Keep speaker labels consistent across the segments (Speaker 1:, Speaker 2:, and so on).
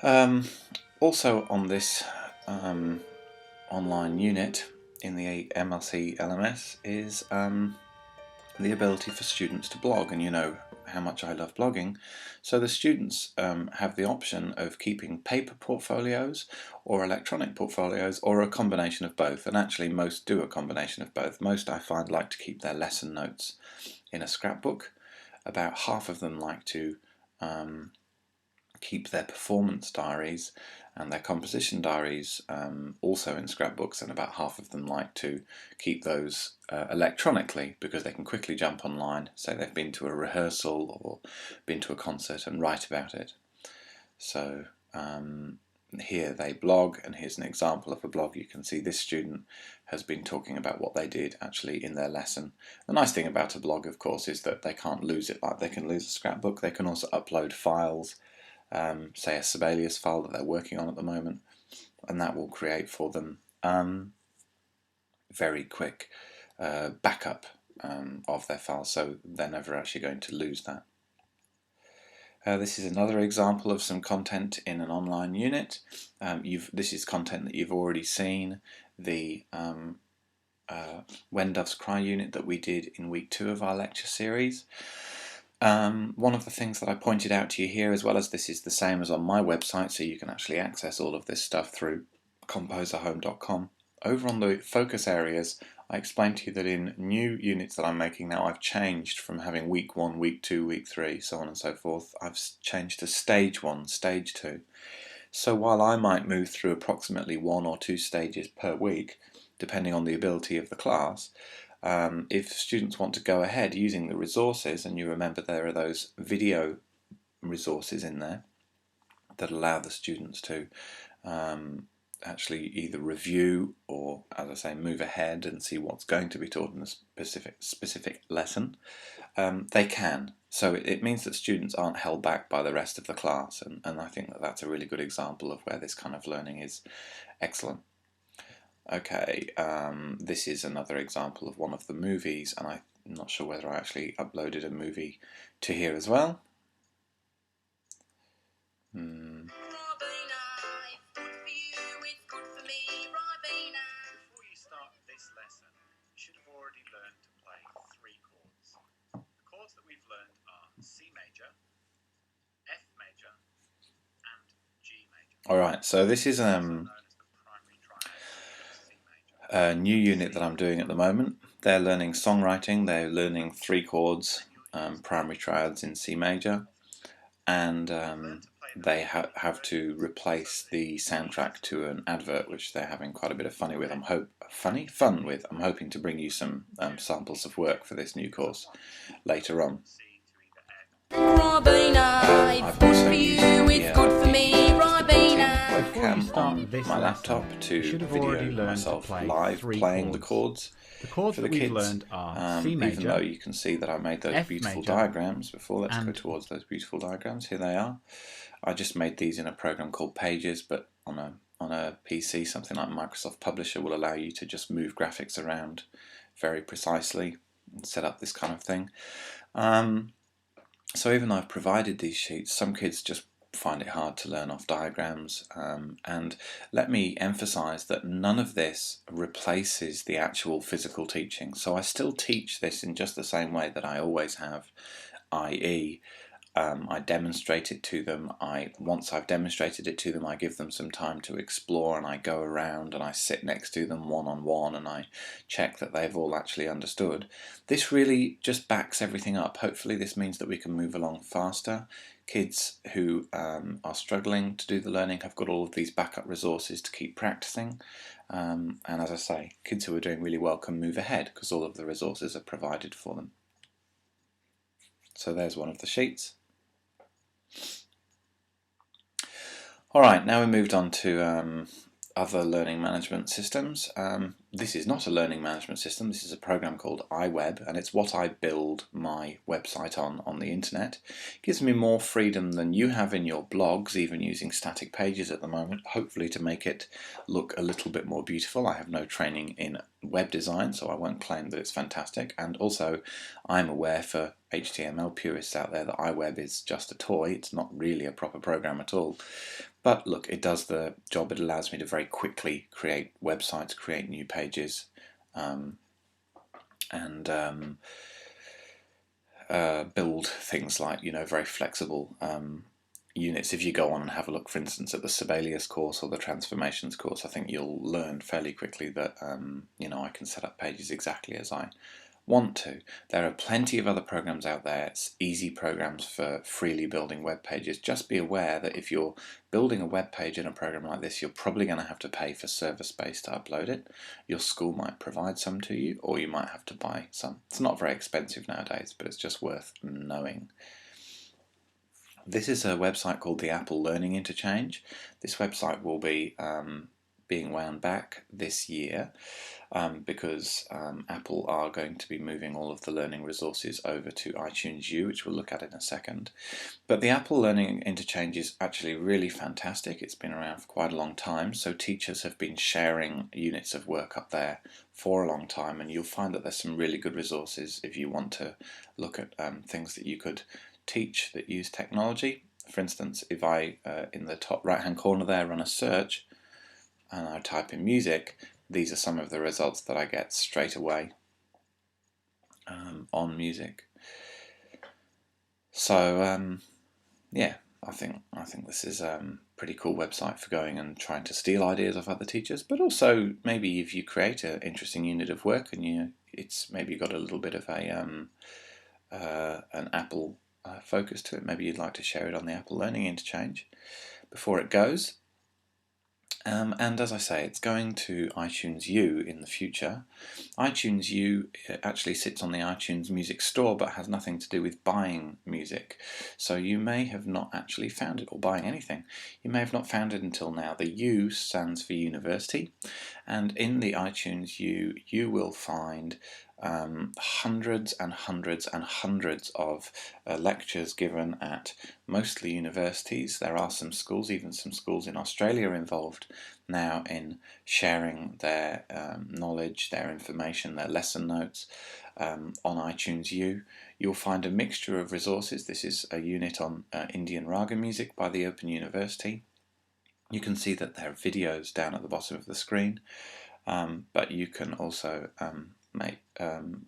Speaker 1: Um, Also on this online unit in the MLC LMS is the ability for students to blog, and you know how much I love blogging. So the students have the option of keeping paper portfolios or electronic portfolios, or a combination of both, and actually most do a combination of both. Most, I find, like to keep their lesson notes in a scrapbook. About half of them like to keep their performance diaries and their composition diaries also in scrapbooks, and about half of them like to keep those electronically, because they can quickly jump online, say they've been to a rehearsal or been to a concert, and write about it. So here they blog, and here's an example of a blog. You can see this student has been talking about what they did actually in their lesson. The nice thing about a blog, of course, is that they can't lose it like they can lose a scrapbook. They can also upload files, say a Sibelius file that they're working on at the moment, and that will create for them very quick backup of their files, so they're never actually going to lose that. This is another example of some content in an online unit. This is content that you've already seen. The When Doves Cry unit that we did in week 2 of our lecture series. One of the things that I pointed out to you here, as well as this is the same as on my website, so you can actually access all of this stuff through composerhome.com. Over on the focus areas, I explained to you that in new units that I'm making now, I've changed from having week 1, week 2, week 3, so on and so forth. I've changed to stage 1, stage 2. So while I might move through approximately 1 or 2 stages per week, depending on the ability of the class, if students want to go ahead using the resources, and you remember there are those video resources in there that allow the students to actually either review or, as I say, move ahead and see what's going to be taught in a specific lesson, they can. So it means that students aren't held back by the rest of the class, and I think that that's a really good example of where this kind of learning is excellent. Okay, this is another example of one of the movies, and I'm not sure whether I actually uploaded a movie to here as well.
Speaker 2: Before you start this lesson, you should have already learned to play 3 chords. The chords that we've learned are C major, F major, and G major.
Speaker 1: Alright, so this is a new unit that I'm doing at the moment. They're learning songwriting, they're learning 3 chords, primary triads in C major, and they have to replace the soundtrack to an advert, which they're having quite a bit of fun with. I'm hoping to bring you some samples of work for this new course later on. I've also used webcam on my laptop to video myself live playing the chords for the kids, even though you can see that I made those beautiful diagrams before. Let's go towards those beautiful diagrams. Here they are. I just made these in a program called Pages, but on a PC, something like Microsoft Publisher will allow you to just move graphics around very precisely and set up this kind of thing. So even though I've provided these sheets, some kids just find it hard to learn off diagrams, and let me emphasize that none of this replaces the actual physical teaching. So I still teach this in just the same way that I always have, i.e. I demonstrate it to them. Once I've demonstrated it to them, I give them some time to explore, and I go around and I sit next to them one-on-one and I check that they've all actually understood. This really just backs everything up. Hopefully this means that we can move along faster. Kids who are struggling to do the learning have got all of these backup resources to keep practicing, and as I say, kids who are doing really well can move ahead because all of the resources are provided for them. So there's one of the sheets. Alright, now we moved on to other learning management systems. This is not a learning management system. This is a program called Iweb, and it's what I build my website on the internet. It gives me more freedom than you have in your blogs, even using static pages at the moment, hopefully to make it look a little bit more beautiful. I have no training in web design, so I won't claim that it's fantastic. And also, I'm aware for HTML purists out there that Iweb is just a toy. It's not really a proper program at all. But look, it does the job. It allows me to very quickly create websites, create new pages, and build things like, very flexible units. If you go on and have a look, for instance, at the Sibelius course or the Transformations course, I think you'll learn fairly quickly that, I can set up pages exactly as I want to. There are plenty of other programs out there. It's easy programs for freely building web pages. Just be aware that if you're building a web page in a program like this, you're probably going to have to pay for server space to upload it. Your school might provide some to you, or you might have to buy some. It's not very expensive nowadays, but it's just worth knowing. This is a website called the Apple Learning Interchange. This website will be being wound back this year because Apple are going to be moving all of the learning resources over to iTunes U, which we'll look at in a second. But the Apple Learning Interchange is actually really fantastic. It's been around for quite a long time, so teachers have been sharing units of work up there for a long time, and you'll find that there's some really good resources if you want to look at things that you could teach that use technology. For instance, if I, in the top right hand corner there, run a search and I type in music, these are some of the results that I get straight away on music. So yeah, I think this is a pretty cool website for going and trying to steal ideas of other teachers, but also maybe if you create an interesting unit of work and it's maybe got a little bit of an Apple focus to it, maybe you'd like to share it on the Apple Learning Interchange before it goes. And as I say, it's going to iTunes U in the future. iTunes U actually sits on the iTunes Music Store but has nothing to do with buying music. So you may have not actually found it, or buying anything. You may have not found it until now. The U stands for university, and in the iTunes U, you will find hundreds and hundreds and hundreds of lectures given at mostly universities. There are some schools, even some schools in Australia, involved now in sharing their knowledge, their information, their lesson notes on iTunes U. You'll find a mixture of resources. This is a unit on Indian Raga music by the Open University. You can see that there are videos down at the bottom of the screen, but you can also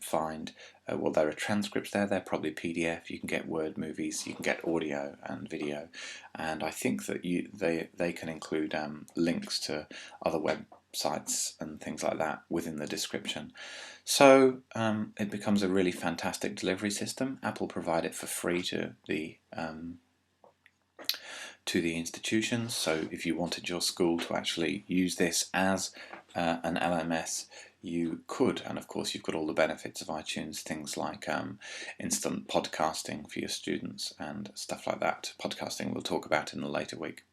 Speaker 1: find, there are transcripts there. They're probably PDF. You can get Word movies, you can get audio and video, and I think that they can include links to other websites and things like that within the description. So it becomes a really fantastic delivery system. Apple provide it for free to the institutions. So if you wanted your school to actually use this as an LMS, you could, and of course you've got all the benefits of iTunes, things like instant podcasting for your students and stuff like that. Podcasting we'll talk about in a later week.